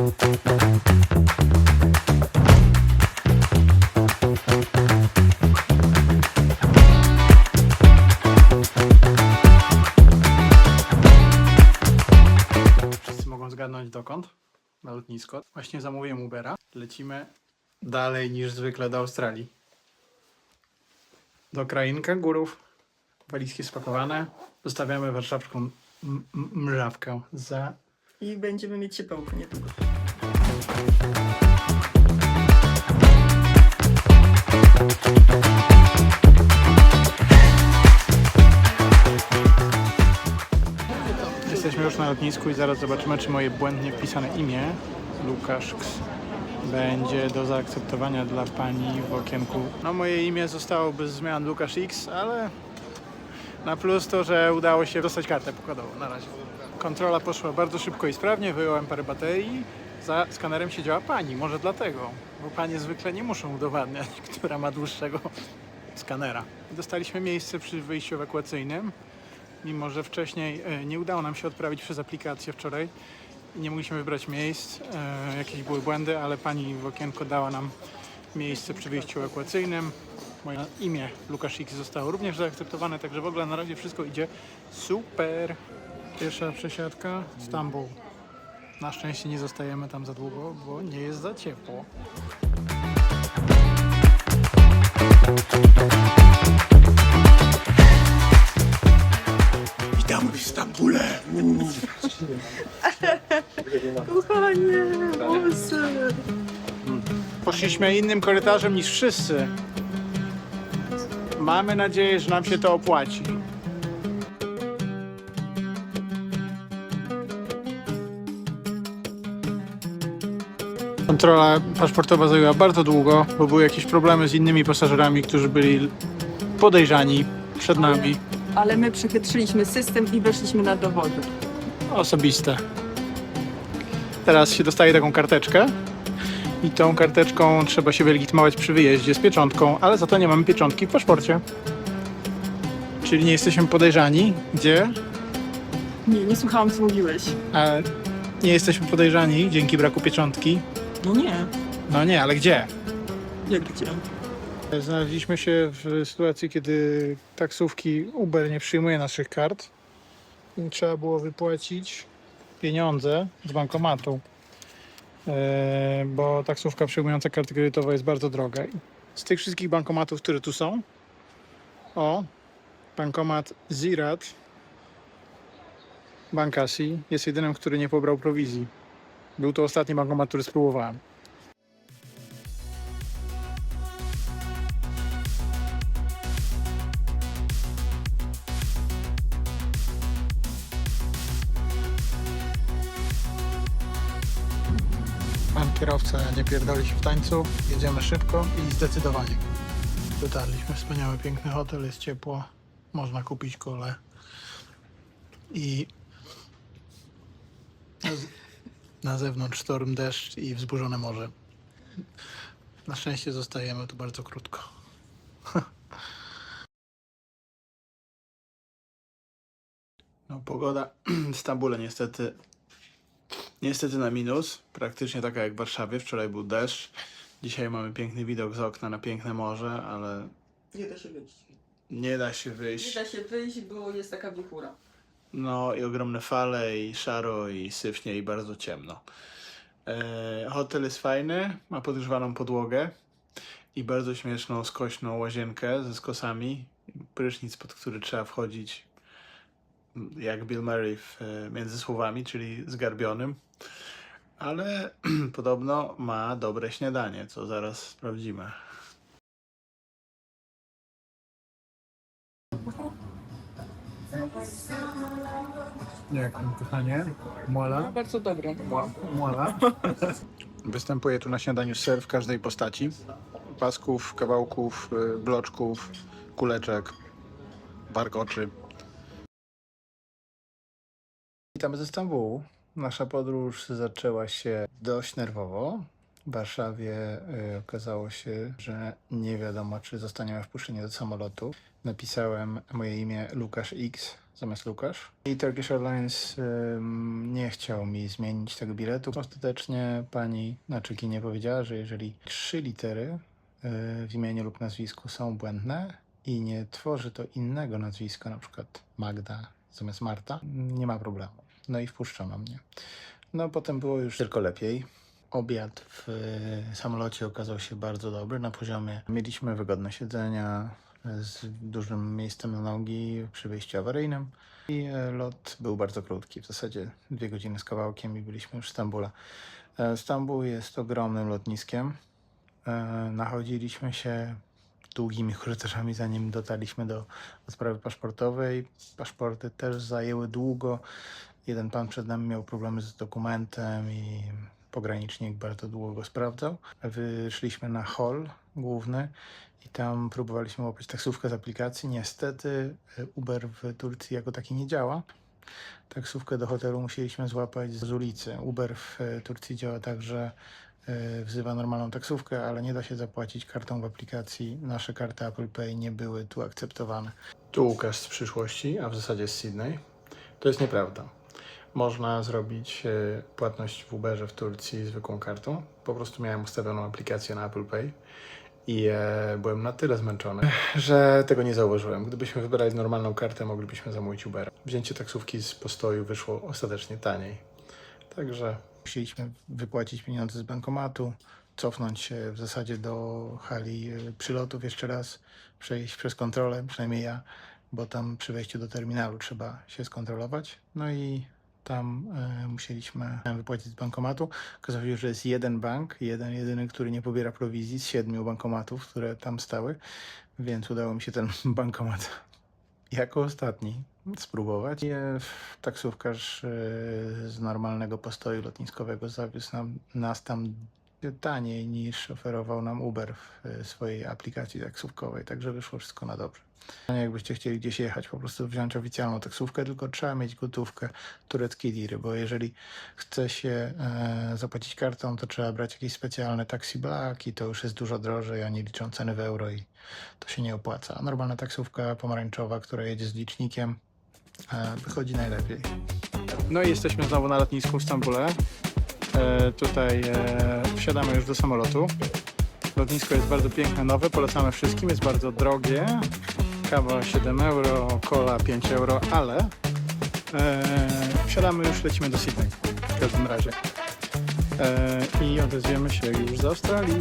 Wszyscy mogą zgadnąć dokąd? Na lotnisko. Właśnie zamówiłem Ubera. Lecimy dalej niż zwykle do Australii. Do krain kangurów. Walizki spakowane. Zostawiamy warszawską mrzawkę za... I będziemy mieć ciepełko niedługo. Jesteśmy już na lotnisku i zaraz zobaczymy, czy moje błędnie wpisane imię, Lukaszks, będzie do zaakceptowania dla pani w okienku. No, moje imię zostało bez zmian Lukasz X, ale na plus to, że udało się dostać kartę pokładową na razie. Kontrola poszła bardzo szybko i sprawnie, wyjąłem parę baterii. Za skanerem siedziała pani, może dlatego, bo panie zwykle nie muszą udowadniać, która ma dłuższego skanera. Dostaliśmy miejsce przy wyjściu ewakuacyjnym. Mimo że wcześniej nie udało nam się odprawić przez aplikację wczoraj, nie mogliśmy wybrać miejsc, jakieś były błędy, ale pani w okienko dała nam miejsce przy wyjściu ewakuacyjnym. Moje imię Lukasz X zostało również zaakceptowane, także w ogóle na razie wszystko idzie super. Pierwsza przesiadka, Stambuł. Na szczęście nie zostajemy tam za długo, bo nie jest za ciepło. Witamy w Stambule. Kochanie, Boże. Poszliśmy innym korytarzem niż wszyscy. Mamy nadzieję, że nam się to opłaci. Kontrola paszportowa zajęła bardzo długo, bo były jakieś problemy z innymi pasażerami, którzy byli podejrzani przed nami. Ale my przechytrzyliśmy system i weszliśmy na dowody. Osobiste. Teraz się dostaje taką karteczkę i tą karteczką trzeba się wylegitymować przy wyjeździe z pieczątką, ale za to nie mamy pieczątki w paszporcie. Czyli nie jesteśmy podejrzani. Gdzie? Nie słuchałam, co mówiłeś. A nie jesteśmy podejrzani dzięki braku pieczątki. No nie. No nie, ale gdzie? Jak gdzie? Znaleźliśmy się w sytuacji, kiedy taksówki Uber nie przyjmuje naszych kart i trzeba było wypłacić pieniądze z bankomatu, bo taksówka przyjmująca karty kredytowe jest bardzo droga. Z tych wszystkich bankomatów, które tu są, bankomat Ziraat Bankasi jest jedynym, który nie pobrał prowizji. Był to ostatni bankomat, który spróbowałem. Pan kierowca nie pierdoli się w tańcu, jedziemy szybko i zdecydowanie. Dotarliśmy, wspaniały, piękny hotel, jest ciepło, można kupić kole i na zewnątrz sztorm, deszcz i wzburzone morze. Na szczęście zostajemy tu bardzo krótko. No, pogoda w Stambule niestety na minus, praktycznie taka jak w Warszawie. Wczoraj był deszcz, dzisiaj mamy piękny widok z okna na piękne morze, ale Nie da się wyjść. nie da się wyjść. Nie da się wyjść, bo jest taka wichura. No i ogromne fale, i szaro, i syfnie, i bardzo ciemno. Hotel jest fajny, ma podgrzewaną podłogę i bardzo śmieszną, skośną łazienkę ze skosami. Prysznic, pod który trzeba wchodzić jak Bill Murray między słowami, czyli zgarbionym. Ale podobno ma dobre śniadanie, co zaraz sprawdzimy. Jak tam, kochanie? Mola? Bardzo dobre. Mola. Występuje tu na śniadaniu ser w każdej postaci. Pasków, kawałków, bloczków, kuleczek, warkoczy. Witamy ze Stambułu. Nasza podróż zaczęła się dość nerwowo. W Warszawie okazało się, że nie wiadomo, czy zostaniemy wpuszczeni do samolotu. Napisałem moje imię Lukasz X, zamiast Łukasz. I Turkish Airlines nie chciał mi zmienić tego biletu. Ostatecznie pani na check-inie powiedziała, że jeżeli 3 litery w imieniu lub nazwisku są błędne i nie tworzy to innego nazwiska, na przykład Magda zamiast Marta, nie ma problemu. No i wpuszczono mnie. No potem było już tylko lepiej. Obiad w samolocie okazał się bardzo dobry na poziomie. Mieliśmy wygodne siedzenia z dużym miejscem na nogi przy wyjściu awaryjnym i lot był bardzo krótki, w zasadzie 2 godziny z kawałkiem i byliśmy już w Stambule. Stambuł jest ogromnym lotniskiem. Nachodziliśmy się długimi korytarzami, zanim dotarliśmy do odprawy paszportowej. Paszporty też zajęły długo. Jeden pan przed nami miał problemy z dokumentem i pogranicznik bardzo długo go sprawdzał. Wyszliśmy na hall główny i tam próbowaliśmy łapać taksówkę z aplikacji. Niestety Uber w Turcji jako taki nie działa. Taksówkę do hotelu musieliśmy złapać z ulicy. Uber w Turcji działa tak, że wzywa normalną taksówkę, ale nie da się zapłacić kartą w aplikacji. Nasze karty Apple Pay nie były tu akceptowane. Tu Łukasz z przyszłości, a w zasadzie z Sydney. To jest nieprawda. Można zrobić płatność w Uberze w Turcji zwykłą kartą. Po prostu miałem ustawioną aplikację na Apple Pay i byłem na tyle zmęczony, że tego nie zauważyłem. Gdybyśmy wybrali normalną kartę, moglibyśmy zamówić Ubera. Wzięcie taksówki z postoju wyszło ostatecznie taniej. Także musieliśmy wypłacić pieniądze z bankomatu, cofnąć się w zasadzie do hali przylotów jeszcze raz, przejść przez kontrolę, przynajmniej ja, bo tam przy wejściu do terminalu trzeba się skontrolować. No i tam musieliśmy wypłacić z bankomatu. Okazało się, że jest jeden bank, jedyny, który nie pobiera prowizji z 7 bankomatów, które tam stały, więc udało mi się ten bankomat jako ostatni spróbować. I taksówkarz z normalnego postoju lotniskowego zawiózł nas tam taniej niż oferował nam Uber w swojej aplikacji taksówkowej, także wyszło wszystko na dobrze. Jakbyście chcieli gdzieś jechać, po prostu wziąć oficjalną taksówkę, tylko trzeba mieć gotówkę tureckiej liry, bo jeżeli chce się zapłacić kartą, to trzeba brać jakieś specjalne taxi black i to już jest dużo drożej, a nie liczą ceny w euro i to się nie opłaca. A normalna taksówka pomarańczowa, która jedzie z licznikiem, wychodzi najlepiej. No i jesteśmy znowu na lotnisku w Stambule. Tutaj wsiadamy już do samolotu. Lotnisko jest bardzo piękne, nowe, polecamy wszystkim, jest bardzo drogie. Kawa 7 euro, cola 5 euro, ale wsiadamy już, lecimy do Sydney w każdym razie. I odezwiemy się już z Australii.